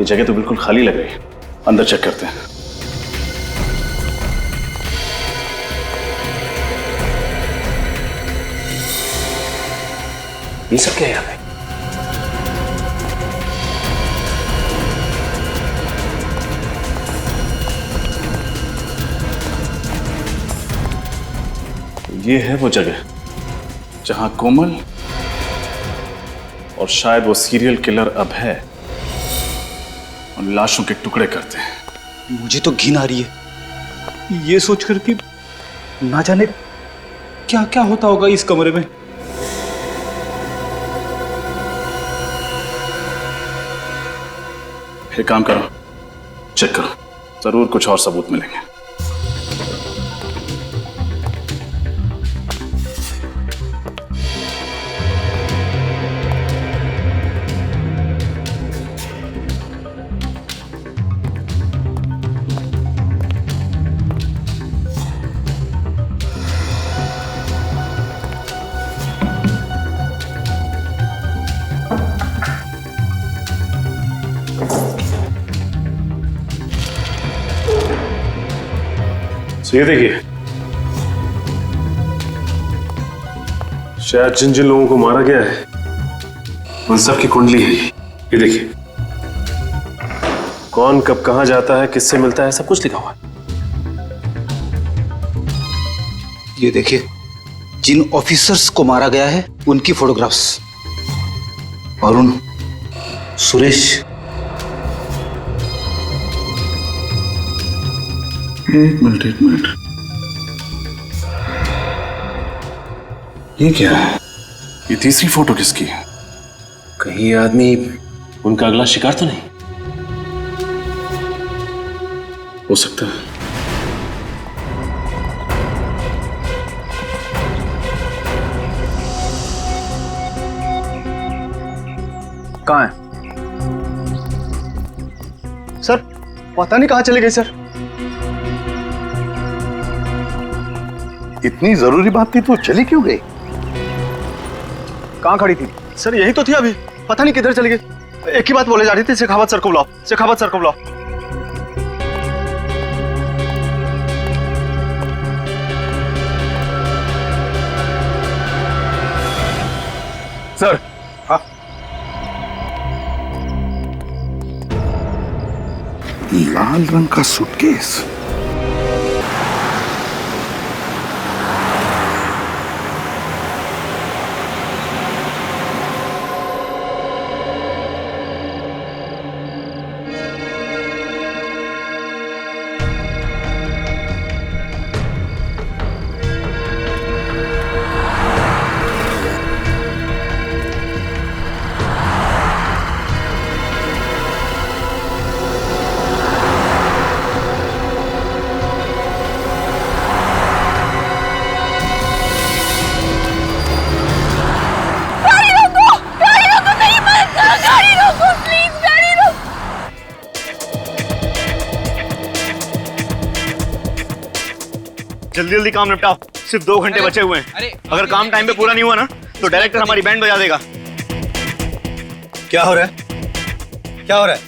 ये जगह तो बिल्कुल खाली लग रही है, अंदर चेक करते हैं। ये सब क्या है यहाँ पे? ये है वो जगह जहां कोमल और शायद वो सीरियल किलर अभय उन लाशों के टुकड़े करते हैं। मुझे तो घिन आ रही है ये सोचकर कि ना जाने क्या क्या होता होगा इस कमरे में। एक काम करो, चेक करो, जरूर कुछ और सबूत मिलेंगे। तो ये देखिए, शायद जिन जिन लोगों को मारा गया है उन सब की कुंडली है ये देखिए। कौन कब कहां जाता है, किससे मिलता है, सब कुछ लिखा हुआ है। ये देखिए, जिन ऑफिसर्स को मारा गया है उनकी फोटोग्राफ्स और उन सुरेश। एक मिनट, ये क्या है? ये तीसरी फोटो किसकी है? कहीं ये आदमी उनका अगला शिकार तो नहीं? हो सकता है। कहाँ है सर? पता नहीं कहाँ चले गए सर। इतनी जरूरी बात थी तो चली क्यों गई? कहाँ खड़ी थी सर? यही तो थी अभी, पता नहीं किधर चली गई। एक ही बात बोले जा रही थी, शेखावत सर को बुलाओ, शेखावत सर को बुलाओ। सर। हाँ, लाल रंग का सूटकेस। जल्दी जल्दी काम निपटाओ, सिर्फ 2 घंटे बचे हुए हैं। अगर काम टाइम पे पूरा नहीं हुआ ना तो डायरेक्टर हमारी बैंड बजा देगा। क्या हो रहा है? क्या हो रहा है?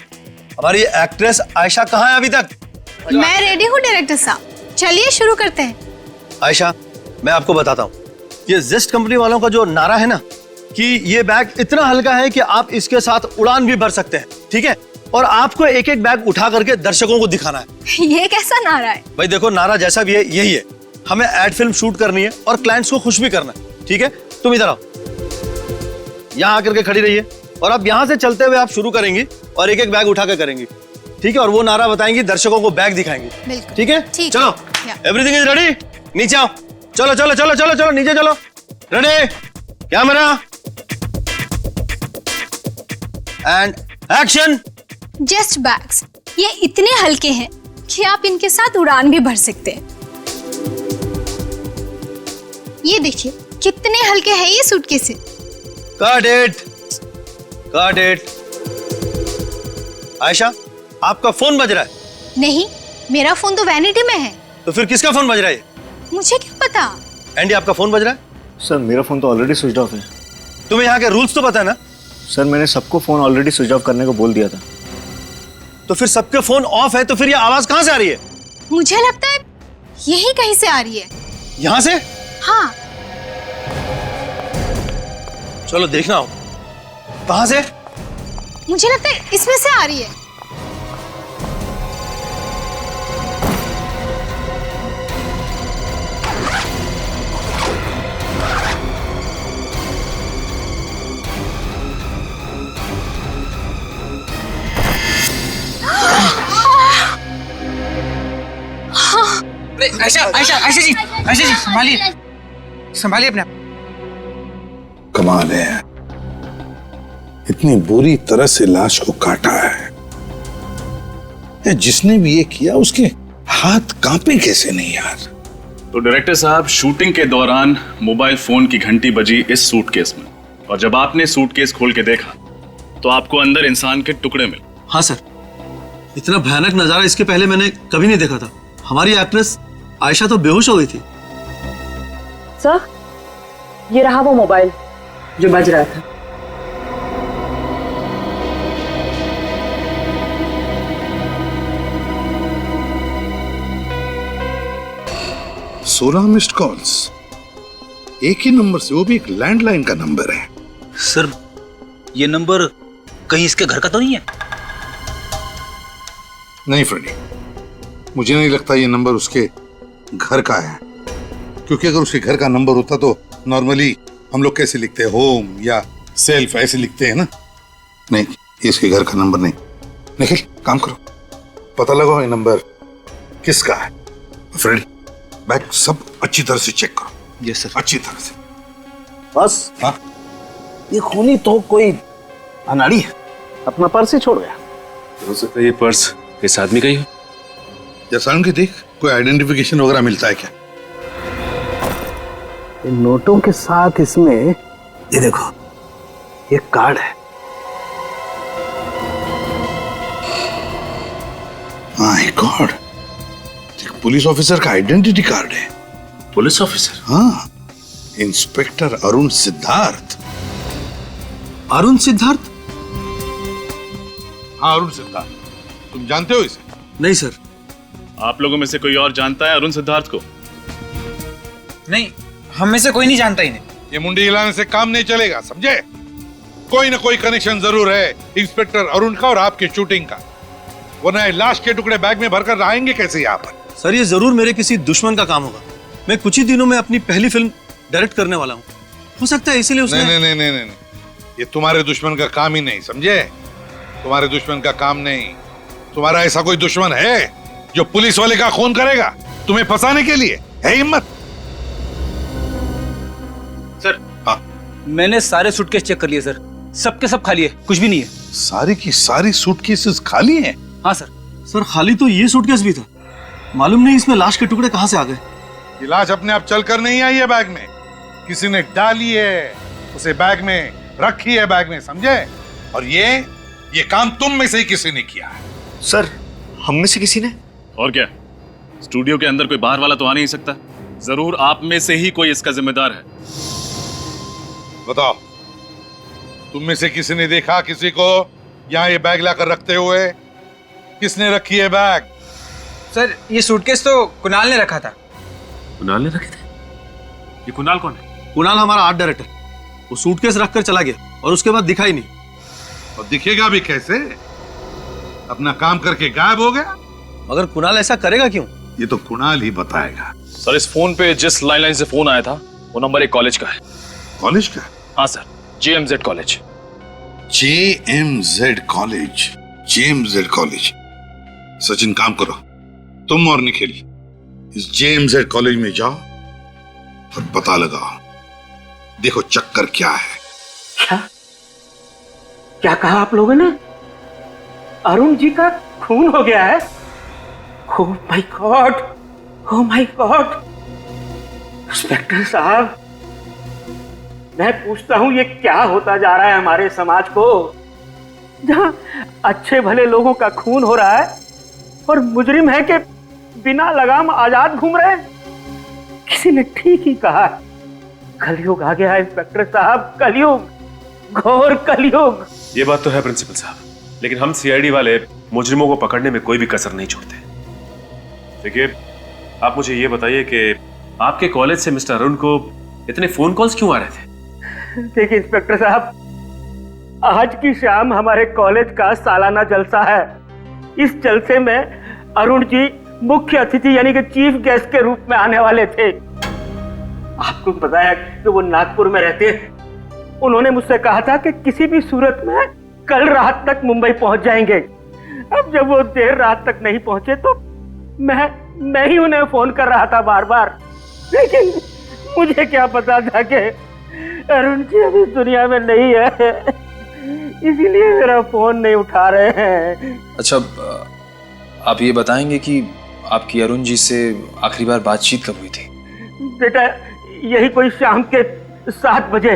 हमारी एक्ट्रेस आयशा कहाँ है अभी तक? मैं रेडी हूँ डायरेक्टर साहब, चलिए शुरू करते हैं। आयशा, मैं आपको बताता हूँ, ये जेस्ट कंपनी वालों का जो नारा है ना कि ये बैग इतना हल्का है कि आप इसके साथ उड़ान भी भर सकते हैं, ठीक है? और आपको एक एक बैग उठा करके दर्शकों को दिखाना है। ये कैसा नारा है? भाई देखो, नारा जैसा भी है यही है। हमें एड फिल्म शूट करनी है और क्लाइंट्स को खुश भी करना है, ठीक है? तुम इधर आओ, यहाँ आकर के खड़ी रहिए और अब यहाँ से चलते हुए आप शुरू करेंगी और एक एक बैग उठा कर करेंगी, ठीक है? और वो नारा बताएंगी, दर्शकों को बैग दिखाएंगी, ठीक है? चलो, एवरीथिंग इज रेडी, नीचे आओ, चलो चलो चलो चलो चलो नीचे चलो, ready, camera and action. Just bags, ये इतने हल्के हैं कि आप इनके साथ उड़ान भी भर सकते हैं। ये देखिए कितने हल्के हैं ये suitcase. Cut it, cut it. Ayesha, आपका फोन बज रहा है? नहीं, मेरा फोन तो वैनिटी में है। तो फिर किसका फोन बज रहा है? मुझे क्या पता। एंडी, आपका फोन बज रहा है? सर मेरा फोन तो ऑलरेडी स्विच ऑफ है। तुम्हें यहाँ के रूल्स तो पता है ना? सर मैंने सबको फोन ऑलरेडी स्विच ऑफ करने को बोल दिया था। तो फिर सबके फोन ऑफ है, तो फिर ये आवाज कहां से आ रही है? मुझे लगता है यही कहीं से आ रही है। यहां से? हाँ। चलो देखना हो। कहां से? मुझे लगता है इसमें से आ रही है। आयशा आयशा आयशा जी संभालिए संभालिए अपने आप। कमाल है, इतनी बुरी तरह से लाश को काटा है। ये जिसने भी ये किया उसके हाथ कांपे कैसे नहीं यार। तो डायरेक्टर साहब, शूटिंग के दौरान मोबाइल फोन की घंटी बजी इस सूटकेस में, और जब आपने सूटकेस खोल के देखा तो आपको अंदर इंसान के टुकड़े मिले। हाँ सर, इतना भयानक नजारा इसके पहले मैंने कभी नहीं देखा था। हमारी एक्ट्रेस आयशा तो बेहोश हो गई थी। सर, ये रहा वो मोबाइल जो बज रहा था। सोलह मिस्ड कॉल्स, एक ही नंबर से, वो भी एक लैंडलाइन का नंबर है। सर, ये नंबर कहीं इसके घर का तो नहीं है? नहीं फ्रेडी, मुझे नहीं लगता ये नंबर उसके घर का है, क्योंकि अगर उसके घर का नंबर होता तो नॉर्मली हम लोग कैसे लिखते हैं, होम या सेल्फ ऐसे लिखते हैं ना। नहीं, ये इसके घर का नंबर नहीं। निखिल, काम करो, पता लगाओ ये नंबर किसका है। फ्रेडी, बैग सब अच्छी तरह से चेक करो। Yes sir. अच्छी तरह से। बस हाँ, ये खूनी तो कोई अनाड़ी है, अपना पर्स ही छोड़ गया। हो सकता है ये पर्स इस आदमी का ही हो। जैसा उनकी देख, कोई आइडेंटिफिकेशन वगैरह मिलता है क्या? इन नोटों के साथ इसमें ये देखो, ये कार्ड है। माय गॉड, पुलिस ऑफिसर का आइडेंटिटी कार्ड है। Police officer? हाँ, इंस्पेक्टर अरुण सिद्धार्थ। अरुण सिद्धार्थ? हाँ, अरुण सिद्धार्थ। तुम जानते हो इसे? नहीं सर। आप लोगों में से कोई और जानता है अरुण सिद्धार्थ को? नहीं, हम में से कोई नहीं जानता इन्हें। ये मुंडी हिलाने से काम नहीं चलेगा, समझे? कोई ना कोई कनेक्शन जरूर है इंस्पेक्टर अरुण का और आपके शूटिंग का, वरना लाश के टुकड़े बैग में भरकर आएंगे कैसे यहाँ पर? सर, ये जरूर मेरे किसी दुश्मन का काम होगा। मैं कुछ ही दिनों में अपनी पहली फिल्म डायरेक्ट करने वाला हूँ। हो सकता है इसीलिए उसने। नहीं नहीं नहीं नहीं, ये तुम्हारे दुश्मन का काम ही नहीं, समझे? तुम्हारे दुश्मन का काम नहीं। तुम्हारा ऐसा कोई दुश्मन है जो पुलिस वाले का खून करेगा तुम्हें फंसाने के लिए? है हिम्मत? सर, हाँ, मैंने सारे सूटकेस चेक कर लिए सर, सबके सब खाली है, कुछ भी नहीं है। सारी की सारी सूटकेसेस खाली हैं? हाँ सर। सर, खाली तो ये सूटकेस भी था। मालूम नहीं इसमें लाश के टुकड़े कहां से आ गए। ये लाश अपने आप चलकर नहीं आई है बैग में, किसी ने डाली है, उसे बैग में रखी है, बैग में, समझे? और ये काम तुम में से ही किसी ने किया है। सर, हम में से किसी ने? और क्या, स्टूडियो के अंदर कोई बाहर वाला तो आ नहीं सकता। जरूर आप में से ही कोई इसका जिम्मेदार है। बताओ, तुम में से किसी ने देखा किसी को यहाँ ये बैग लाकर रखते हुए? किसने रखी है बैग? सर, ये सूटकेस तो कुणाल ने रखा था। कुणाल ने रखे थे? ये कुणाल कौन है? कुणाल हमारा आर्ट डायरेक्टर। वो सूटकेस रखकर चला गया और उसके बाद दिखा ही नहीं। और दिखेगा भी कैसे? अपना काम करके गायब हो गया। मगर कुणाल ऐसा करेगा क्यों? ये तो कुणाल ही बताएगा। सर, इस फोन पे जिस लाइन से फोन आया था वो नंबर एक कॉलेज का है। कॉलेज का? हाँ sir, JMZ college. JMZ college? JMZ college. Sachin, काम करो, तुम और निखिल इस JMZ कॉलेज में जाओ और पता लगाओ, देखो चक्कर क्या है। क्या कहा आप लोगों ने? अरुण जी का खून हो गया है? Oh my God, oh my God. Inspector साहब, मैं पूछता हूं ये क्या होता जा रहा है हमारे समाज को, जहां अच्छे भले लोगों का खून हो रहा है और मुजरिम है कि बिना लगाम आजाद घूम रहे हैं। किसी ने ठीक ही कहा, कलयुग आ गया है इंस्पेक्टर साहब, कलयुग, घोर कलयुग। ये बात तो है प्रिंसिपल साहब, लेकिन हम CID वाले मुजरिमों को पकड़ने में कोई भी कसर नहीं छोड़ते। देखिए, आप मुझे ये बताइए कि आपके कॉलेज से मिस्टर अरुण को इतने फोन कॉल्स क्यों आ रहे थे? देखिए इंस्पेक्टर साहब, आज की शाम हमारे कॉलेज का सालाना जलसा है। इस जलसे में अरुण जी मुख्य अतिथि यानी कि चीफ गेस्ट के रूप में आने वाले थे। आपको पता है कि वो नागपुर में रहते हैं। उन्होंने मुझसे कहा था कि किसी भी सूरत में कल रात तक मुंबई पहुंच जाएंगे। अब जब वो देर रात तक नहीं पहुंचे तो मैं ही उन्हें फोन कर रहा था बार बार, लेकिन मुझे क्या पता था कि अरुण जी अभी दुनिया में नहीं है, इसीलिए मेरा फोन नहीं उठा रहे हैं। अच्छा, आप ये बताएंगे कि आपकी अरुण जी से आखिरी बार बातचीत कब हुई थी? बेटा, यही कोई शाम के 7 बजे।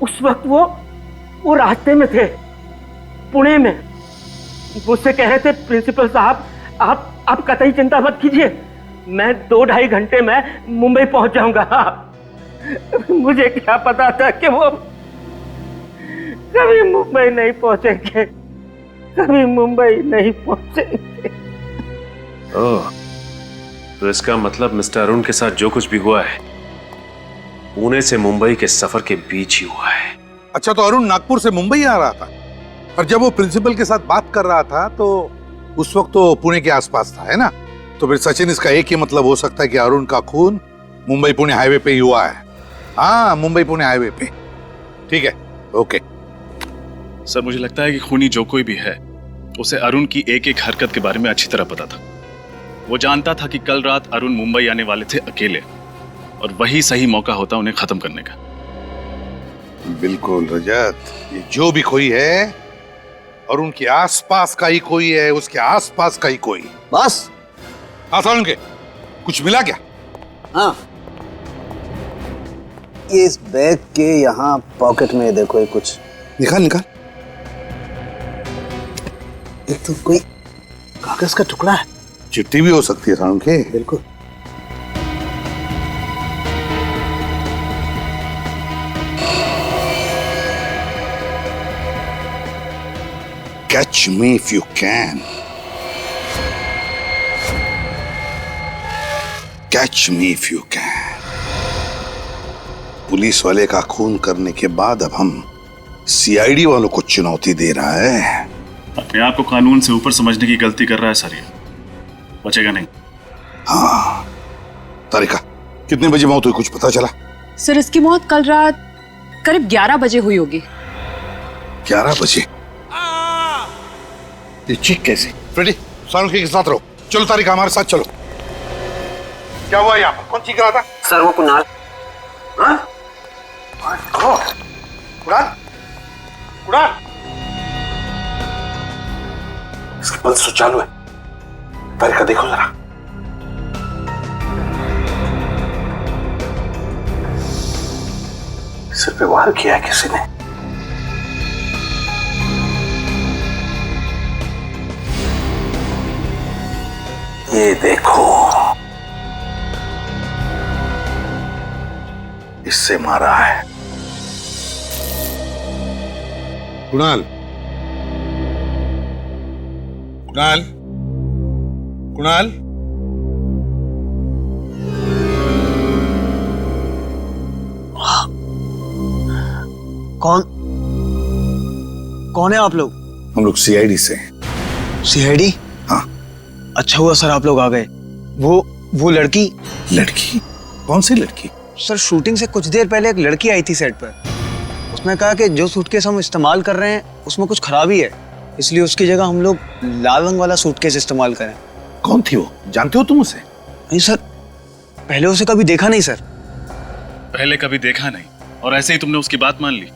उस वक्त वो रास्ते में थे, पुणे में। मुझसे कह रहे थे, प्रिंसिपल साहब आप कतई चिंता मत कीजिए, मैं 2-2.5 घंटे में मुंबई पहुंच जाऊंगा। मुझे क्या पता था कि वो कभी मुंबई नहीं पहुंचेंगे, कभी मुंबई नहीं पहुंचेंगे। ओह, तो इसका मतलब मिस्टर अरुण के साथ जो कुछ भी हुआ है पुणे से मुंबई के सफर के बीच ही हुआ है। अच्छा, तो अरुण नागपुर से मुंबई आ रहा था और जब वो प्रिंसिपल के साथ बात कर रहा था तो उस वक्त तो पुणे के आसपास था, है ना? तो फिर सचिन, इसका एक ही मतलब हो सकता है कि अरुण का खून मुंबई पुणे हाईवे पे ही हुआ है। हाँ, मुंबई पुणे हाईवे पे। ठीक है, ओके। सर, मुझे लगता है कि खूनी जो कोई भी है उसे अरुण की एक एक हरकत के बारे में अच्छी तरह पता था। वो जानता था कि कल रात अरुण मुंबई आने वाले थे अकेले, और वही सही मौका होता उन्हें खत्म करने का। बिल्कुल रजत, ये जो भी कोई है और उनके आसपास का ही कोई है, उसके आसपास का ही कोई। बस अरुण के कुछ मिला क्या? हाँ, ये इस बैग के यहाँ पॉकेट में देखो, ये कुछ निकाल। ये तो कोई कागज का टुकड़ा है। चिट्ठी भी हो सकती है अरुण के। बिल्कुल। Catch me if you can. Catch me if you can. Police वाले का खून करने के बाद अब हम सीआईडी वालों को चुनौती दे रहा है। अपने आप को कानून से ऊपर समझने की गलती कर रहा है सर, ये बचेगा नहीं। हाँ, तारिका, कितने बजे मौत हुई, कुछ पता चला? सर, इसकी मौत कल रात करीब 11 बजे हुई होगी। 11 बजे? ये चीख कैसे? फ्रेडी, सानुकी के साथ रहो। चलो तारिका, हमारे साथ चलो। क्या हुआ यहाँ पर? कौन चीख रहा था? सर, वो कुणाल। हाँ? कुणाल? इसकी पल्स तो चालू है। तारिका, देखो जरा। सिर पे वार किया है किसी ने। ये देखो, इससे मारा है। कुणाल, कुणाल, कुणाल, कौन है आप लोग? हम लोग सीआईडी से। सीआईडी? हाँ। अच्छा हुआ सर आप लोग आ गए। वो लड़की कौन सी लड़की? सर, शूटिंग से कुछ देर पहले एक लड़की आई थी सेट पर। उसने कहा कि जो सूटकेस हम इस्तेमाल कर रहे हैं उसमें कुछ खराबी है, इसलिए उसकी जगह हम लोग लाल रंग वाला सूटकेस इस्तेमाल करें। कौन थी वो? जानते हो तुम उसे? नहीं सर, पहले उसे कभी देखा नहीं सर। पहले कभी देखा नहीं और ऐसे ही तुमने उसकी बात मान ली?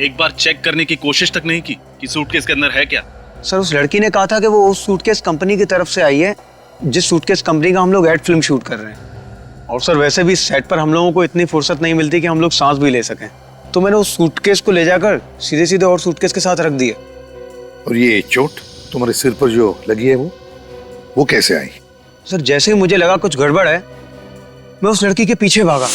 एक बार चेक करने की कोशिश तक नहीं की कि सूटकेस के अंदर है क्या? सर, उस लड़की ने कहा था कि वो उस सूटकेस कंपनी की तरफ से आई है जिस सूटकेस कंपनी का हम लोग एड फिल्म शूट कर रहे हैं। और सर, वैसे भी सेट पर हम लोगों को इतनी फुर्सत नहीं मिलती कि हम लोग सांस भी ले सकें, तो मैंने उस सूटकेस को ले जाकर सीधे सीधे और सूटकेस के साथ रख दिया। और ये चोट तुम्हारे सिर पर जो लगी है वो कैसे आई? सर, जैसे ही मुझे लगा कुछ गड़बड़ है, मैं उस लड़की के पीछे भागा।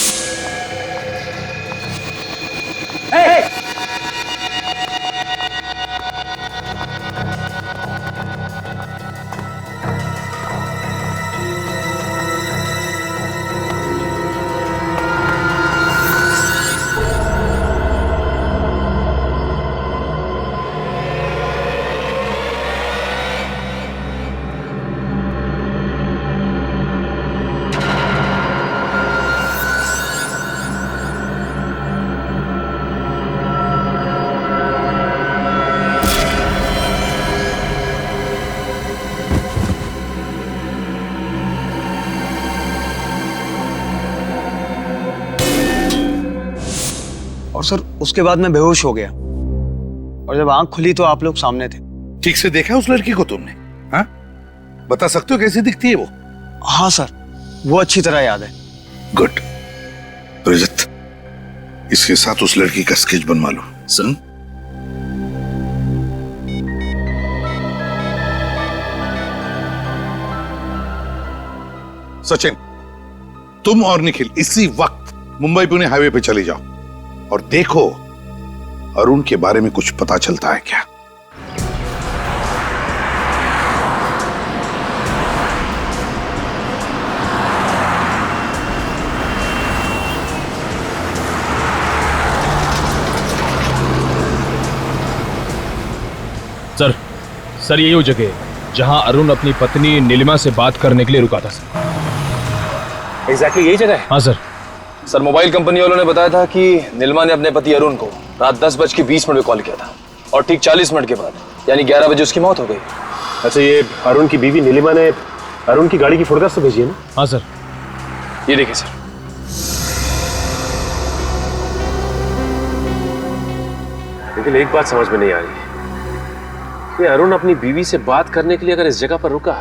और सर उसके बाद मैं बेहोश हो गया, और जब आंख खुली तो आप लोग सामने थे। ठीक से देखा उस लड़की को तुमने? हाँ, बता सकते हो कैसी दिखती है वो? हाँ सर, वो अच्छी तरह याद है। गुड। तो इज्जत, इसके साथ उस लड़की का स्केच बनवा लो। सुन, सचिन, तुम और निखिल इसी वक्त मुंबई पुणे हाईवे पे चले जाओ और देखो अरुण के बारे में कुछ पता चलता है क्या। सर यही वो जगह है जहां अरुण अपनी पत्नी नीलिमा से बात करने के लिए रुका था सर। एग्जैक्टली यही जगह है? हाँ सर, मोबाइल कंपनी वालों ने बताया था कि नीलिमा ने अपने पति अरुण को रात 10:20 पे कॉल किया था और ठीक 40 मिनट के बाद यानी 11 बजे उसकी मौत हो गई। अच्छा, ये अरुण की बीवी नीलिमा ने अरुण की गाड़ी की फोटोग्राफ तो भेजी है ना? हाँ सर, ये देखिए सर। लेकिन एक बात समझ में नहीं आ रही कि अरुण अपनी बीवी से बात करने के लिए अगर इस जगह पर रुका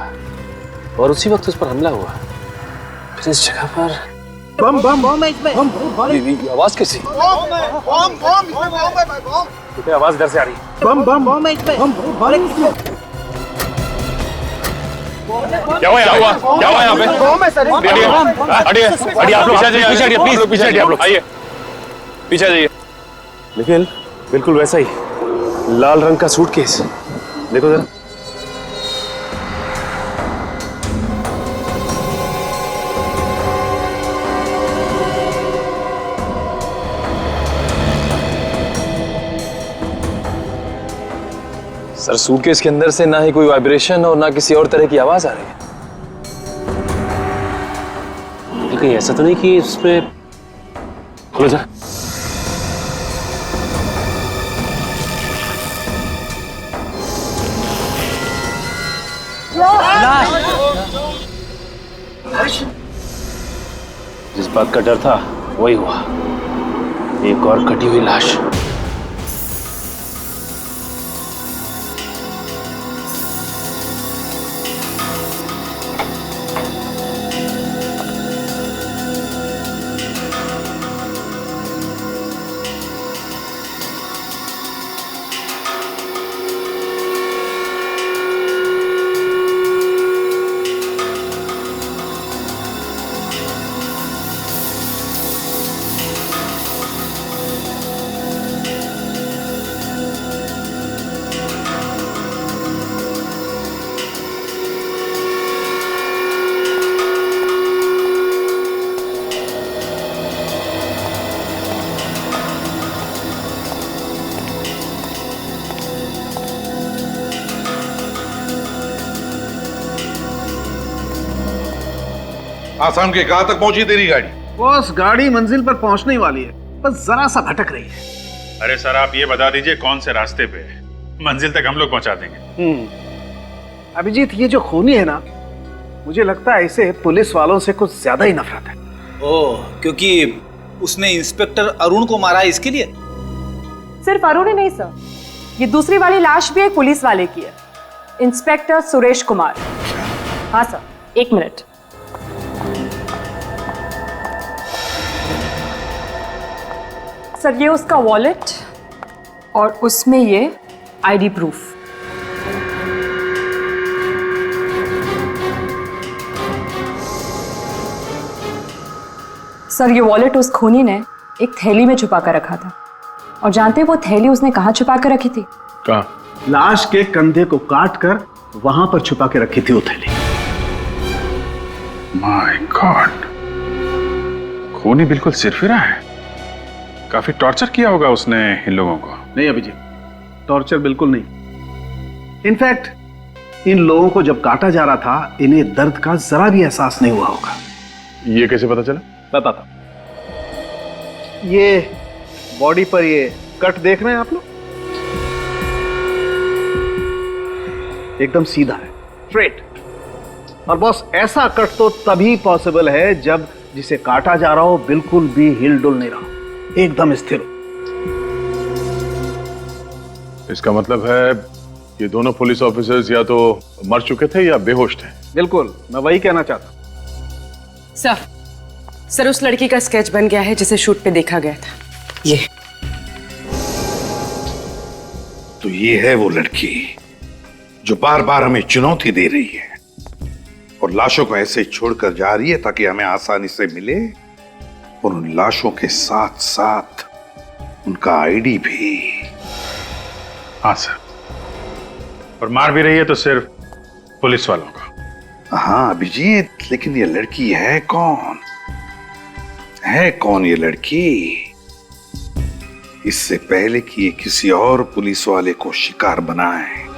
और उसी वक्त उस पर हमला हुआ, फिर इस जगह पर बम बम बम इसमें आवाज कैसी? तो आवाज इधर से आ रही। बम बम बम इसमें क्या हुआ यहाँ पे? हटिए आप लोग, पीछे हटिए आप लोग, आइए पीछे जाइए। निखिल, बिल्कुल वैसा ही लाल रंग का सूटकेस, देखो जरा। सर सूटकेस के अंदर से ना ही कोई वाइब्रेशन और ना किसी और तरह की आवाज आ रही है। कहीं ऐसा तो नहीं कि इसमें, खोलो जरा। जिस बात का डर था वही हुआ, एक और कटी हुई लाश। आसाम के कहां तक पहुंची तेरी गाड़ी? बॉस, गाड़ी मंजिल पर पहुंचने वाली है, बस जरा सा भटक रही है। अरे सर, आप ये बता दीजिए कौन से रास्ते पे है, मंजिल तक हम लोग पहुंचा देंगे। अभिजीत, ये जो खूनी है ना, मुझे लगता है इसे पुलिस वालों से कुछ ज्यादा ही नफरत है। ओह, क्योंकि उसने इंस्पेक्टर अरुण को मारा इसके लिए? सिर्फ अरुण ही नहीं सर, ये दूसरी वाली लाश भी एक पुलिस वाले की है, इंस्पेक्टर सुरेश कुमार। हाँ सर, 1 मिनट। सर ये उसका वॉलेट और उसमें ये आईडी प्रूफ। सर ये वॉलेट उस खूनी ने एक थैली में छुपा कर रखा था, और जानते हैं वो थैली उसने कहाँ छुपा कर रखी थी? कहाँ? लाश के कंधे को काट कर वहां पर छुपा के रखी थी वो थैली। माय गॉड, खूनी बिल्कुल सिरफिरा है। काफी टॉर्चर किया होगा उसने इन लोगों को। नहीं अभिजीत, टॉर्चर बिल्कुल नहीं। इनफैक्ट इन लोगों को जब काटा जा रहा था, इन्हें दर्द का जरा भी एहसास नहीं हुआ होगा। ये कैसे पता चला? बताता। ये बॉडी पर ये कट देख रहे हैं आप लोग, एकदम सीधा है, स्ट्रेट। और बॉस, ऐसा कट तो तभी पॉसिबल है जब जिसे काटा जा रहा हो बिल्कुल भी हिल डुल नहीं रहा, एकदम स्थिर हो। इसका मतलब है ये दोनों पुलिस ऑफिसर्स या तो मर चुके थे या बेहोश थे। बिल्कुल, मैं वही कहना चाहता। सर उस लड़की का स्केच बन गया है जिसे शूट पे देखा गया था। ये तो ये है वो लड़की जो बार बार हमें चुनौती दे रही है और लाशों को ऐसे छोड़कर जा रही है ताकि हमें आसानी से मिले, और उन लाशों के साथ साथ उनका आईडी भी। हाँ सर, और मार भी रही है तो सिर्फ पुलिस वालों को। हाँ अभिजीत, लेकिन ये लड़की है कौन? है कौन ये लड़की? इससे पहले कि ये किसी और पुलिस वाले को शिकार बनाए,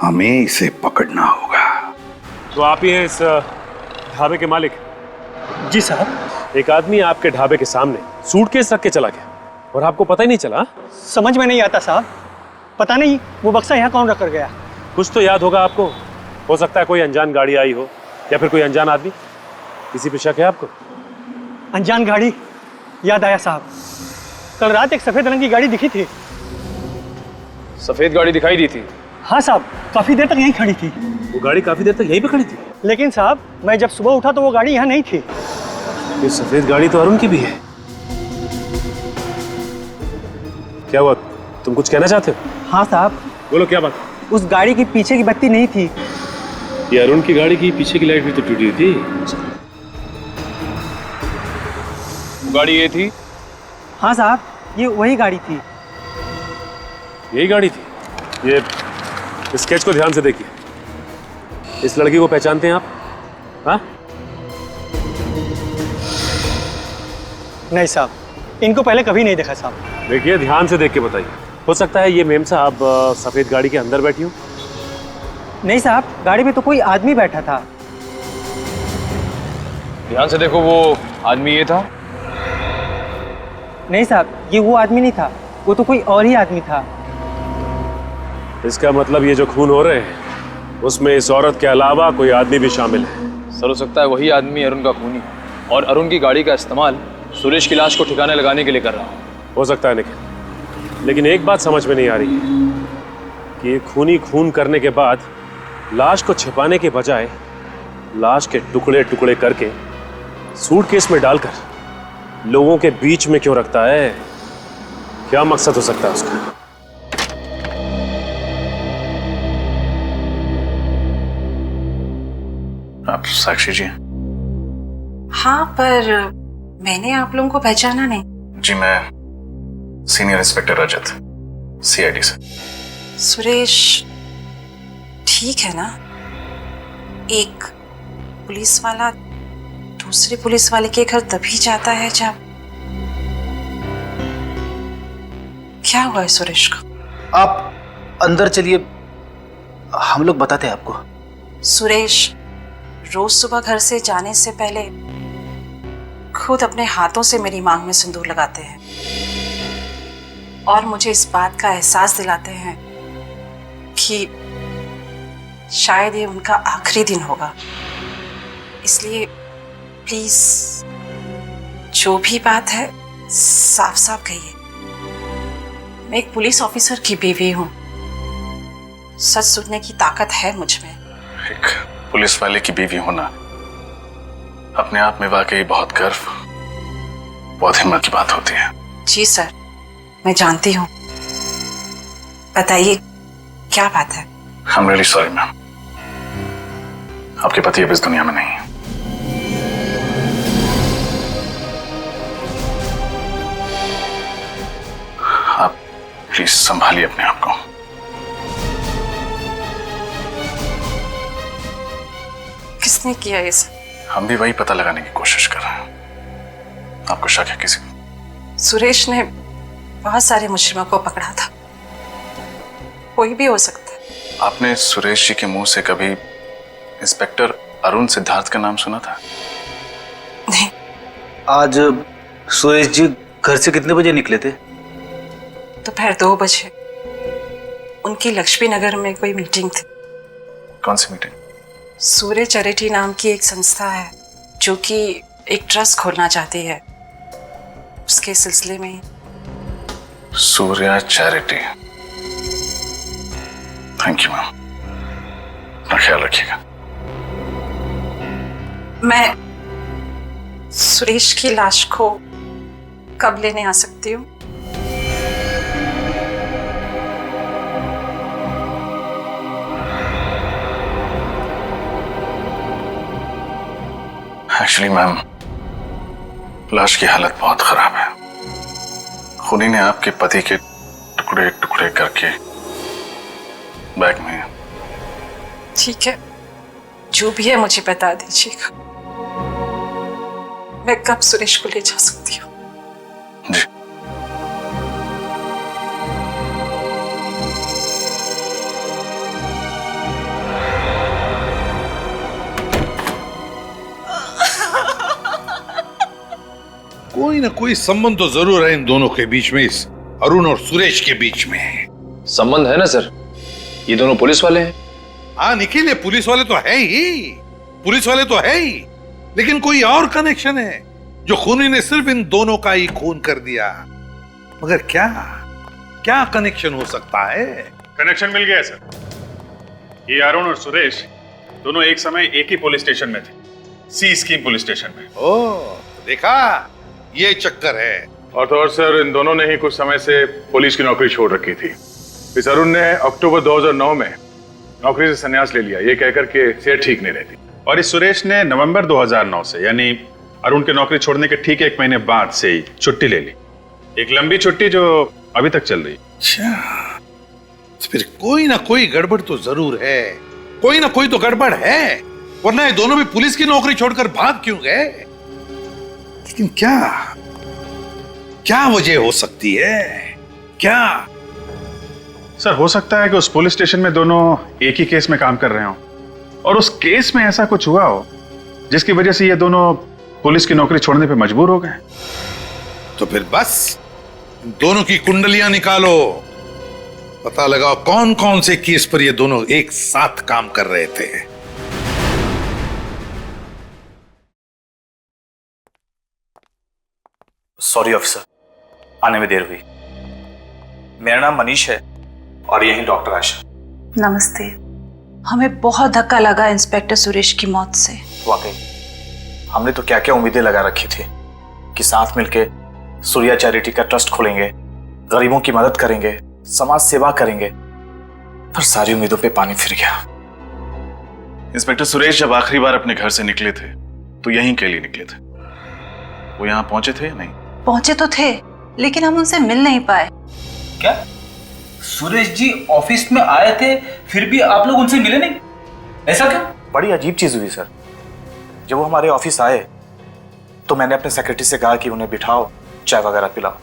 हमें इसे पकड़ना होगा। तो आप ही हैं इस ढाबे के मालिक? जी साहब। एक आदमी आपके ढाबे के सामने सूटकेस रख के चला गया और आपको पता ही नहीं चला? समझ में नहीं आता साहब, पता नहीं वो बक्सा यहाँ कौन रख कर गया। कुछ तो याद होगा आपको। हो सकता है कोई अनजान गाड़ी आई हो या फिर कोई अनजान आदमी। किसी पे शक है आपको? अनजान गाड़ी याद आया साहब, कल रात एक सफेद रंग की गाड़ी दिखी थी। सफेद गाड़ी दिखाई दी थी? हाँ साहब, काफी देर तक यहीं खड़ी थी। वो गाड़ी काफी देर तक यहीं पे खड़ी थी? लेकिन साहब मैं जब सुबह उठा तो वो गाड़ी यहाँ नहीं थी। ये सफेद गाड़ी तो अरुण की भी है। क्या हुआ, तुम कुछ कहना चाहते हो? हाँ साहब। बोलो क्या बात? उस गाड़ी की पीछे की बत्ती नहीं थी। ये अरुण की गाड़ी की पीछे की लाइट भी तो टूटी हुई थी। वो गाड़ी ये थी? हाँ साहब, ये वही गाड़ी थी। यही गाड़ी थी? ये स्केच को ध्यान से देखिए। इस लड़की को पहचानते हैं आप? हाँ? नहीं साहब, इनको पहले कभी नहीं देखा साहब। देखिए ध्यान से देख के बताइए। हो सकता है ये मेम साहब सफेद गाड़ी के अंदर बैठी हो। नहीं साहब, गाड़ी में तो कोई आदमी बैठा था। ध्यान से देखो, वो आदमी ये था? नहीं साहब, ये वो आदमी नहीं था, वो तो कोई और ही आदमी था। इसका मतलब ये जो खून हो रहे हैं उसमें इस औरत के अलावा कोई आदमी भी शामिल है। सर हो सकता है वही आदमी अरुण का खूनी और अरुण की गाड़ी का इस्तेमाल सुरेश की लाश को ठिकाने लगाने के लिए कर रहा हो सकता है निखिल, लेकिन एक बात समझ में नहीं आ रही है कि ये खूनी खून करने के बाद लाश को छिपाने के बजाय लाश के टुकड़े टुकड़े करके सूटकेस में डालकर लोगों के बीच में क्यों रखता है? क्या मकसद हो सकता है उसका? आप साक्षी जी? हाँ, पर मैंने आप लोगों को पहचाना नहीं। जी मैं सीनियर इंस्पेक्टर रजत, सीआईडी से। सुरेश ठीक है ना? एक पुलिस वाला दूसरे पुलिस वाले के घर तभी जाता है जब... क्या हुआ है सुरेश को? आप अंदर चलिए, हम लोग बताते हैं आपको। सुरेश रोज सुबह घर से जाने से पहले खुद अपने हाथों से मेरी मांग में सिंदूर लगाते हैं और मुझे इस बात का एहसास दिलाते हैं कि शायद ये उनका आखिरी दिन होगा। इसलिए प्लीज जो भी बात है साफ साफ कहिए। मैं एक पुलिस ऑफिसर की बीवी हूँ, सच सुनने की ताकत है मुझ में। एक पुलिस वाले की बीवी होना अपने आप में वाकई बहुत गर्व, बहुत हिम्मत की बात होती है। जी सर, मैं जानती हूँ। बताइए क्या बात है? I'm really sorry मैम, आपके पति अब इस दुनिया में नहीं है। आप प्लीज संभालिए अपने आप को। किसने किया ये सब? हम भी वही पता लगाने की कोशिश कर रहे हैं। आपको शक है किसी को? सुरेश ने बहुत सारे मुजरिमों को पकड़ा था, कोई भी हो सकता है। आपने सुरेश जी के मुंह से कभी इंस्पेक्टर अरुण सिद्धार्थ का नाम सुना था? नहीं। आज सुरेश जी घर से कितने बजे निकले थे? दोपहर 2 बजे। उनकी लक्ष्मी नगर में कोई मीटिंग थी। कौन सी मीटिंग? सूर्य चैरिटी नाम की एक संस्था है जो कि एक ट्रस्ट खोलना चाहती है, उसके सिलसिले में। सूर्य चैरिटी? थैंक यू मैम, अपना ख्याल रखिएगा। मैं सुरेश की लाश को कब लेने आ सकती हूँ? एक्चुअली मैम, लाश की हालत बहुत खराब है। खूनी ने आपके पति के टुकड़े टुकड़े करके बैग में। ठीक है, जो भी है मुझे बता दीजिएगा। मैं कब सुरेश को ले जा सकती हूँ? जी। कोई ना कोई संबंध तो जरूर है इन दोनों के बीच में, इस अरुण और सुरेश के बीच में। संबंध है ना सर, ये दोनों पुलिस वाले हैं। हाँ निखिल, ये पुलिस वाले तो है ही, पुलिस वाले तो है ही, लेकिन कोई और कनेक्शन है जो खूनी ने सिर्फ इन दोनों का ही खून कर दिया। मगर क्या क्या कनेक्शन हो सकता है? कनेक्शन मिल गया सर। ये अरुण और सुरेश दोनों एक समय एक ही पुलिस स्टेशन में थे, सी स्कीम पुलिस स्टेशन में। ओह, देखा, ये चक्कर है। और तो और सर, इन दोनों ने ही कुछ समय से पुलिस की नौकरी छोड़ रखी थी। इस अरुण ने अक्टूबर 2009 में नौकरी से संन्यास ले लिया, ये कहकर के सेहत ठीक नहीं रहती। और इस सुरेश ने नवंबर 2009 से, यानी अरुण की नौकरी छोड़ने के ठीक 1 महीने बाद से ही छुट्टी ले ली। एक लंबी छुट्टी जो अभी तक चल रही। अच्छा, तो फिर कोई ना कोई गड़बड़ तो जरूर है, कोई ना कोई तो गड़बड़ है, वरना ये दोनों भी पुलिस की नौकरी छोड़कर भाग क्यों गए? लेकिन क्या क्या वजह हो सकती है? क्या? सर, हो सकता है कि उस पुलिस स्टेशन में दोनों एक ही केस में काम कर रहे हो और उस केस में ऐसा कुछ हुआ हो जिसकी वजह से ये दोनों पुलिस की नौकरी छोड़ने पे मजबूर हो गए। तो फिर बस दोनों की कुंडलियां निकालो, पता लगाओ कौन कौन से केस पर ये दोनों एक साथ काम कर रहे थे। सॉरी ऑफिसर, आने में देर हुई। मेरा नाम मनीष है और यही डॉक्टर आशा। नमस्ते। हमें बहुत धक्का लगा इंस्पेक्टर सुरेश की मौत से। वाकई हमने तो क्या क्या उम्मीदें लगा रखी थी कि साथ मिलके सूर्या चैरिटी का ट्रस्ट खोलेंगे, गरीबों की मदद करेंगे, समाज सेवा करेंगे, पर सारी उम्मीदों पे पानी फिर गया। इंस्पेक्टर सुरेश जब आखिरी बार अपने घर से निकले थे तो यहीं के लिए निकले थे। वो यहाँ पहुंचे थे या नहीं? पहुंचे तो थे, लेकिन हम उनसे मिल नहीं पाए। क्या सुरेश जी ऑफिस में आए थे, फिर भी आप लोग उनसे मिले नहीं? ऐसा क्यों? बड़ी अजीब चीज हुई सर। जब वो हमारे ऑफिस आए तो मैंने अपने सेक्रेटरी से कहा कि उन्हें बिठाओ, चाय वगैरह पिलाओ।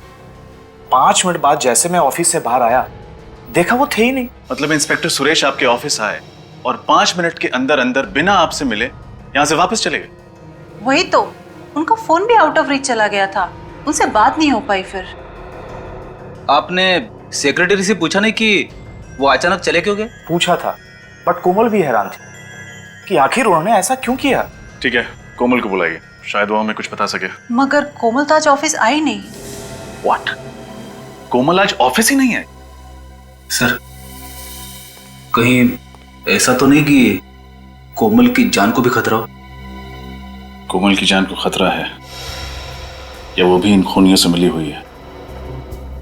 5 मिनट बाद जैसे मैं ऑफिस से बाहर आया, देखा वो थे ही नहीं। मतलब इंस्पेक्टर सुरेश आपके ऑफिस आए और 5 मिनट के अंदर अंदर बिना आपसे मिले यहाँ से वापस चले गए? वही तो, उनका फोन भी आउट ऑफ रीच चला गया था, उनसे बात नहीं हो पाई। फिर आपने सेक्रेटरी से पूछा नहीं कि वो अचानक चले क्यों गए? पूछा था, बट कोमल भी हैरान थी कि आखिर उन्होंने ऐसा क्यों किया। ठीक है, कोमल को बुलाइए, शायद वो हमें कुछ बता सके। मगर कोमल तो आज ऑफिस आई नहीं। व्हाट? कोमल आज ऑफिस ही नहीं है? सर, कहीं ऐसा तो नहीं कि कोमल की जान को भी खतरा हो? कोमल की जान को खतरा है या वो भी इन खूनियों से मिली हुई है,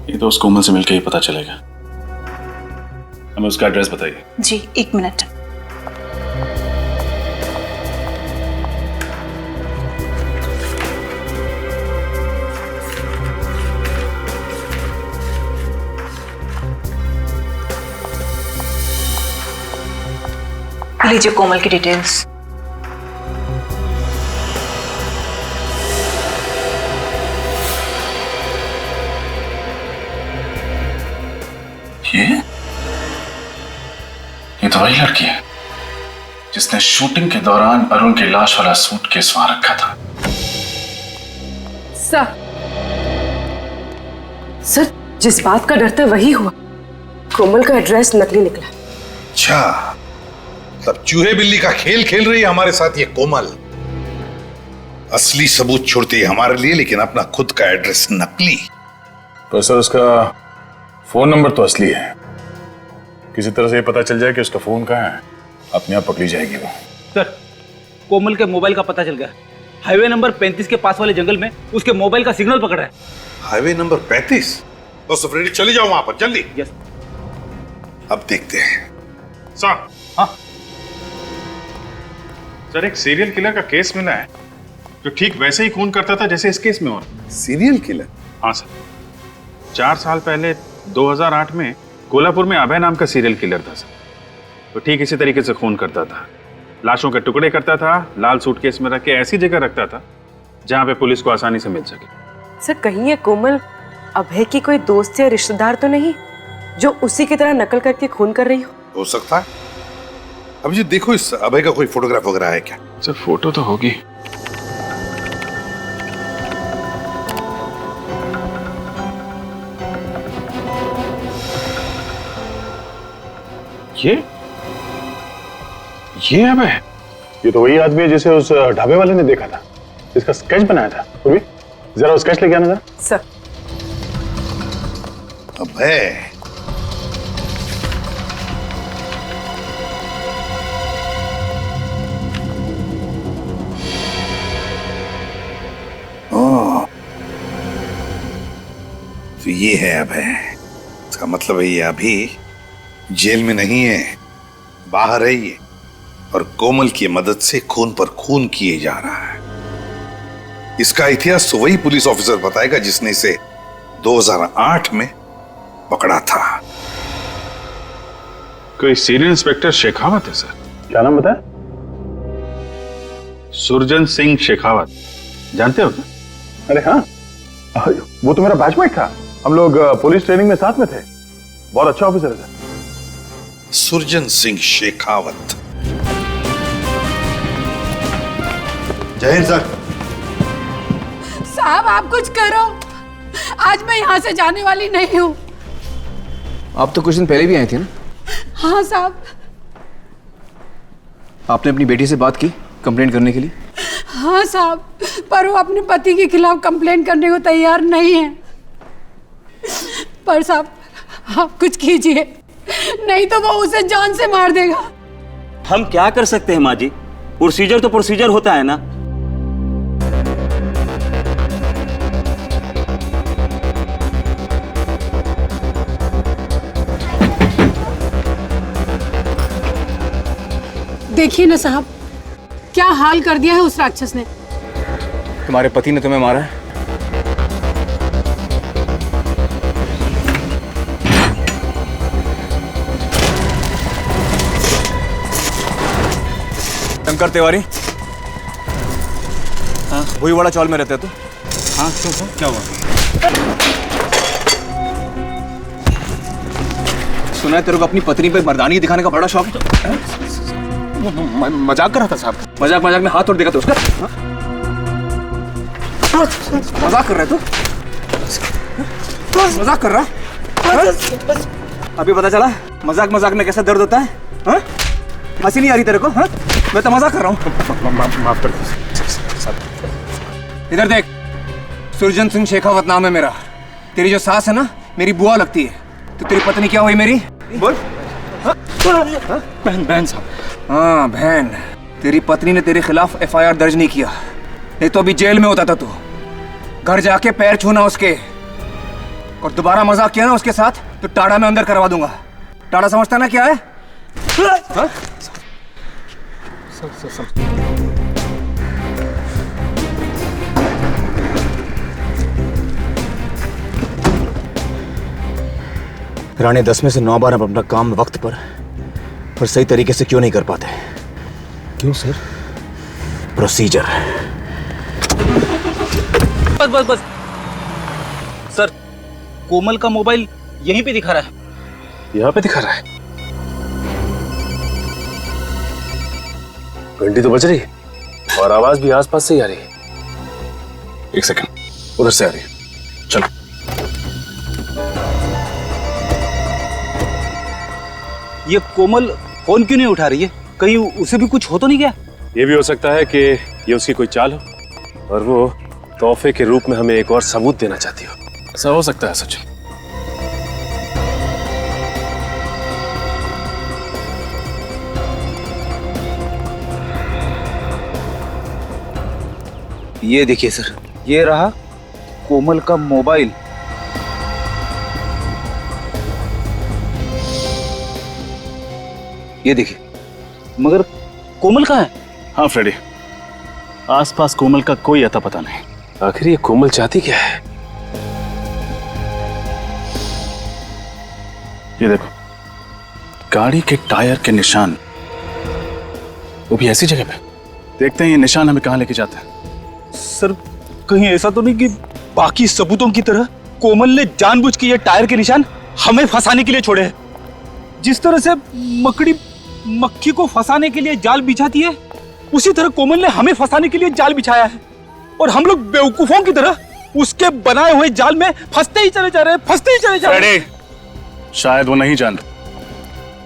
ये तो उस कोमल से मिलकर ही पता चलेगा। हमें उसका एड्रेस बताइए। जी, 1 मिनट। लीजिए कोमल की डिटेल्स। ये तो वही लड़की है जिसने शूटिंग के दौरान अरुण की लाश वाला सूटकेस वहां रखा था। सर, जिस बात का डर था वही हुआ। कोमल का एड्रेस नकली निकला। अच्छा, तब चूहे बिल्ली का खेल खेल रही है हमारे साथ ये कोमल। असली सबूत छोड़ती है हमारे लिए, लेकिन अपना खुद का एड्रेस नकली। तो सर, उसका फोन नंबर तो असली है, किसी तरह से ये पता चल जाए कि उसका फोन कहाँ है, अपने आप पकड़ी जाएगी वो। सर, कोमल के मोबाइल का पता चल गया। हाईवे नंबर 35 के पास वाले जंगल में उसके मोबाइल का सिग्नल पकड़ा है। Highway number 35? बस फ्रेडी चले जाओ वहां पर जल्दी। यस। अब देखते हैं। सर, हाँ सर, एक सीरियल किलर का केस मिला है जो ठीक वैसे ही खून करता था जैसे इस केस में हो। Serial killer? हाँ सर, 4 साल पहले 2008 में कोल्हापुर में अभय नाम का सीरियल किलर था सर। तो ठीक इसी तरीके से खून करता था, लाशों के टुकड़े करता था, लाल सूटकेस में रख के ऐसी जगह रखता था जहां पे पुलिस को आसानी से मिल सके। सर, कहीं ये कोमल अभय की कोई दोस्त या रिश्तेदार तो नहीं जो उसी की तरह नकल करके खून कर रही हो सकता है। अब जी देखो, इस अभय का कोई फोटोग्राफ वगैरह है क्या? सर, फोटो तो होगी। ये अभय, ये तो वही आदमी है जिसे उस ढाबे वाले ने देखा था, जिसका स्केच बनाया था। पूर्वी, जरा वो स्केच लेके आना जरा। सर। अभय, तो ये है अभय। इसका मतलब है ये अभी जेल में नहीं है, बाहर है ये, और कोमल की मदद से खून पर खून किए जा रहा है। इसका इतिहास तो वही पुलिस ऑफिसर बताएगा जिसने इसे 2008 में पकड़ा था। कोई सीनियर इंस्पेक्टर शेखावत है सर। क्या नाम बताया? सुरजन सिंह शेखावत, जानते हो क्या? अरे हाँ, वो तो मेरा बैचमेट था, हम लोग पुलिस ट्रेनिंग में साथ में थे। बहुत अच्छा ऑफिसर है सर। सुरजन सिंह शेखावत। जय हिंद सर। साहब, आप कुछ करो, आज मैं यहाँ से जाने वाली नहीं हूँ। आप तो कुछ दिन पहले भी आई थी ना? हाँ साहब। आपने अपनी बेटी से बात की कंप्लेंट करने के लिए? हाँ साहब, पर वो अपने पति के खिलाफ कंप्लेंट करने को तैयार नहीं है। पर साहब, आप कुछ कीजिए, नहीं तो वो उसे जान से मार देगा। हम क्या कर सकते हैं माँ जी? प्रोसीजर तो प्रोसीजर होता है ना। देखिए ना साहब, क्या हाल कर दिया है उस राक्षस ने। तुम्हारे पति ने तुम्हें मारा है? शंकर तिवारी? हाँ, वही वाला चौल में रहते हो तो? हाँ, क्यों, क्या हुआ? सुना है तेरे को अपनी पत्नी पे मर्दानी दिखाने का बड़ा शौक है? मजाक कर रहा था साहब। मजाक में हाथ तोड़ देगा तो उसका? मजाक कर रहा है तू? मजाक कर रहा है? अभी पता चला मजाक में कैसा दर्द होता है? हाँ? हंसी नहीं आ रही तेरे को? हाँ? मैं तो मजाक कर रहा हूँ। माफ कर दो। इधर देख, सुरजन सिंह शेखावत नाम है मेरा। तेरी जो सास है ना, मेरी बुआ लगती है। तो तेरी पत्नी क्या हुई मेरी? बोल। बहन साहब। हाँ, बहन। तेरी पत्नी ने तेरे खिलाफ FIR दर्ज नहीं किया, नहीं तो अभी जेल में होता था तू। घर जाके पैर छूना उसके, और दोबारा मजाक किया ना उसके साथ तो टाड़ा में अंदर करवा दूंगा। टाड़ा समझता ना क्या है? हाँ? राणे 10 में से 9 बार हम अपना काम वक्त पर और सही तरीके से क्यों नहीं कर पाते? क्यों सर? प्रोसीजर। बस सर, कोमल का मोबाइल यहीं पे दिखा रहा है। यहाँ पे दिखा रहा है? घंटी तो बज रही है और आवाज भी आसपास से ही आ रही है। एक सेकंड, उधर से आ रही है। चलो। ये कोमल फोन क्यों नहीं उठा रही है? कहीं उसे भी कुछ हो तो नहीं गया? ये भी हो सकता है कि ये उसकी कोई चाल हो और वो तोहफे के रूप में हमें एक और सबूत देना चाहती हो। ऐसा हो सकता है सचिन। ये देखिए सर, ये रहा कोमल का मोबाइल। ये देखिए, मगर कोमल कहाँ है? हाँ फ्रेडी, आसपास कोमल का कोई अता पता नहीं। आखिर ये कोमल चाहती क्या है? ये देखो, गाड़ी के टायर के निशान, वो भी ऐसी जगह पे। देखते हैं ये निशान हमें कहाँ लेके जाते हैं। सर, कहीं ऐसा तो नहीं कि बाकी सबूतों की तरह कोमल ने जानबूझ के ये टायर के निशान हमें फंसाने के लिए छोड़े हैं? जिस तरह से मकड़ी मक्खी को फंसाने के लिए जाल बिछाती है, उसी तरह कोमल ने हमें फंसाने के लिए जाल बिछाया है, और हम लोग बेवकूफों की तरह उसके बनाए हुए जाल में फंसते ही चले जा रहे हैं, फंसते ही चले जा रहे हैं। शायद वो नहीं जानते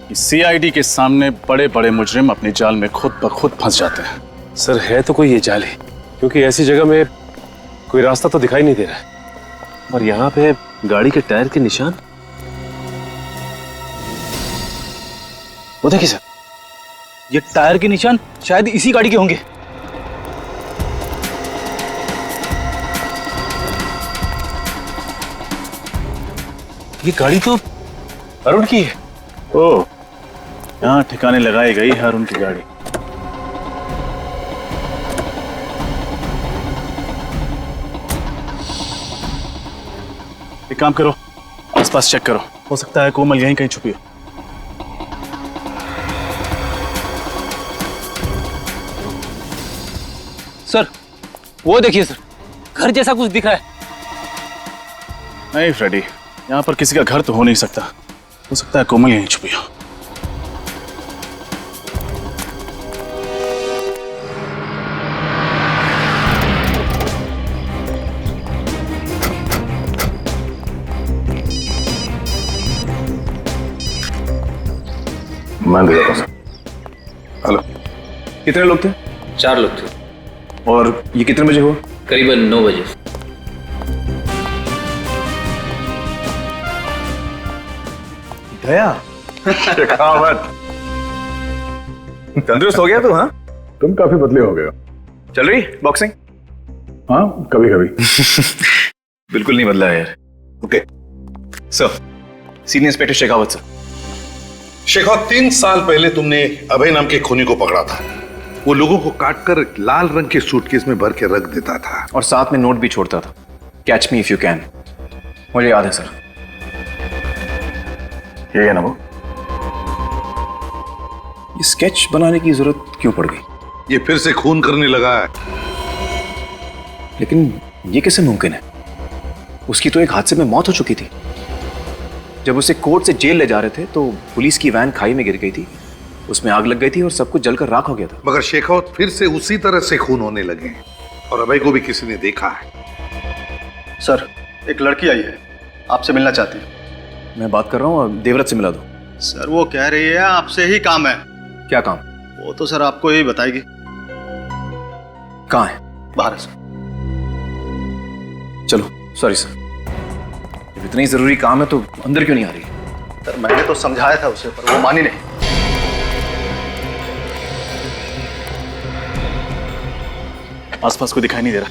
कि सीआईडी के सामने बड़े बड़े मुजरिम अपने जाल में खुद ब खुद फंस जाते हैं। सर, है तो कोई ये जाल ही, क्योंकि ऐसी जगह में कोई रास्ता तो दिखाई नहीं दे रहा है, और यहाँ पे गाड़ी के टायर के निशान। वो देखिए सर, ये टायर के निशान शायद इसी गाड़ी के होंगे। ये गाड़ी तो अरुण की है। ओह, यहाँ ठिकाने लगाई गई है अरुण की गाड़ी। एक काम करो, आसपास चेक करो, हो सकता है कोमल यहीं कहीं छुपी हो। सर, वो देखिए सर, घर जैसा कुछ दिख रहा है। नहीं फ्रेडी, यहाँ पर किसी का घर तो हो नहीं सकता, हो सकता है कोमल यहीं छुपी हो। मैं गुजरा सर। हेलो, कितने लोग थे? 4 लोग थे। और ये कितने बजे हुआ? करीबन 9 बजे। दया, शेखावत, तंदुरुस्त हो गया तू? हाँ, तुम काफी बदले हो गए हो। चल रही बॉक्सिंग? हाँ, कभी कभी। बिल्कुल नहीं बदला है यार। Okay sir, senior inspector Shekhawat sir. Shekhawat, 3 साल पहले तुमने अभय नाम के खूनी को पकड़ा था। वो लोगों को काटकर लाल रंग के सूटकेस में भर के रख देता था, और साथ में नोट भी छोड़ता था, catch me if you can. मुझे याद है सर। ये है ना वो? ये स्केच बनाने की जरूरत क्यों पड़ गई? ये फिर से खून करने लगा है। लेकिन ये कैसे मुमकिन है? उसकी तो एक हादसे में मौत हो चुकी थी। जब उसे कोर्ट से जेल ले जा रहे थे तो पुलिस की वैन खाई में गिर गई थी, उसमें आग लग गई थी और सब कुछ जलकर राख हो गया था। मगर शेखावत, फिर से उसी तरह से खून होने लगे, और अभय को भी किसी ने देखा है। सर, एक लड़की आई है, आपसे मिलना चाहती है। मैं बात कर रहा हूँ, देवव्रत से मिला दो। सर, वो कह रही है आपसे ही काम है। क्या काम? वो तो सर आपको ही बताएगी। कहाँ है? बाहर है सर। चलो, सॉरी सर, जब इतना ही जरूरी काम है तो अंदर क्यों नहीं आ रही? सर, मैंने तो समझाया था उसे, पर वो मानी नहीं। आसपास कोई दिखाई नहीं दे रहा,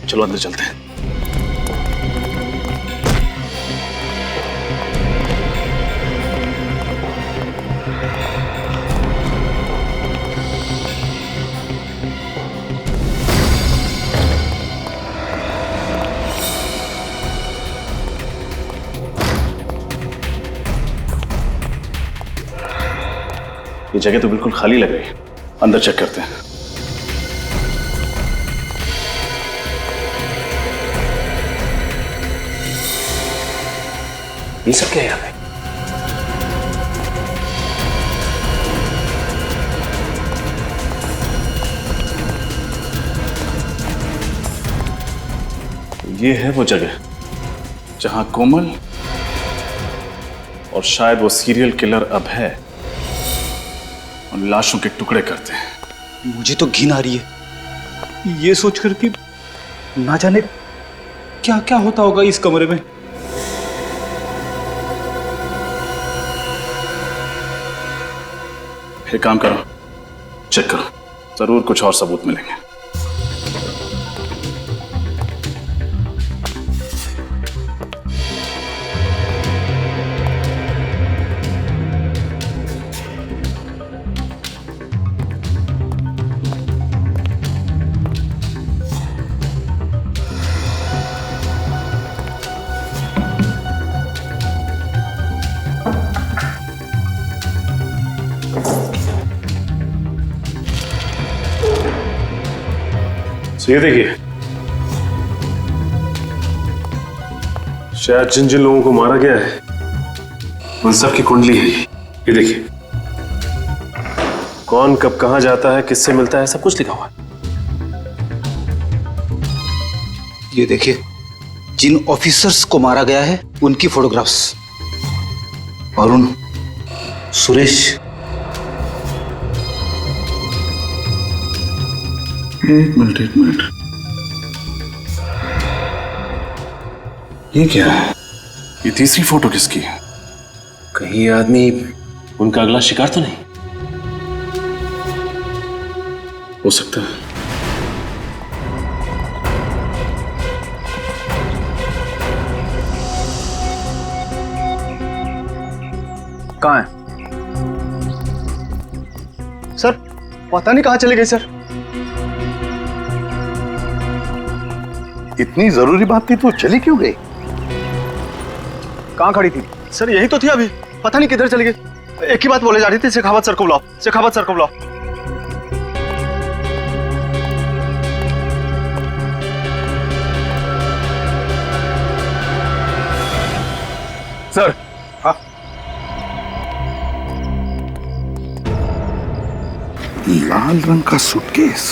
चलो अंदर चलते हैं। ये जगह तो बिल्कुल खाली लग रही है, अंदर चेक करते हैं। ये सब क्या है यहाँ पे? ये है वो जगह जहां कोमल और शायद वो सीरियल किलर अभय उन लाशों के टुकड़े करते हैं। मुझे तो घिन आ रही है ये सोचकर कि ना जाने क्या क्या होता होगा इस कमरे में। एक काम करो, चेक करो, जरूर कुछ और सबूत मिलेंगे। तो ये देखिए, शायद जिन जिन लोगों को मारा गया है उन सब की कुंडली है ये देखिए। कौन कब कहां जाता है, किससे मिलता है, सब कुछ लिखा हुआ है। ये देखिए, जिन ऑफिसर्स को मारा गया है उनकी फोटोग्राफ्स। अरुण, सुरेश। एक मिनट, ये क्या है? ये तीसरी फोटो किसकी है? कहीं ये आदमी उनका अगला शिकार तो नहीं? हो सकता है। कहाँ है सर? पता नहीं कहाँ चले गए सर। इतनी जरूरी बात थी तो चली क्यों गई? कहाँ खड़ी थी सर? यही तो थी अभी, पता नहीं किधर चली गई। एक ही बात बोले जा रही थी, शेखावत सर को बुलाओ, शेखावत सर को बुलाओ। सर, लाल रंग का सूटकेस।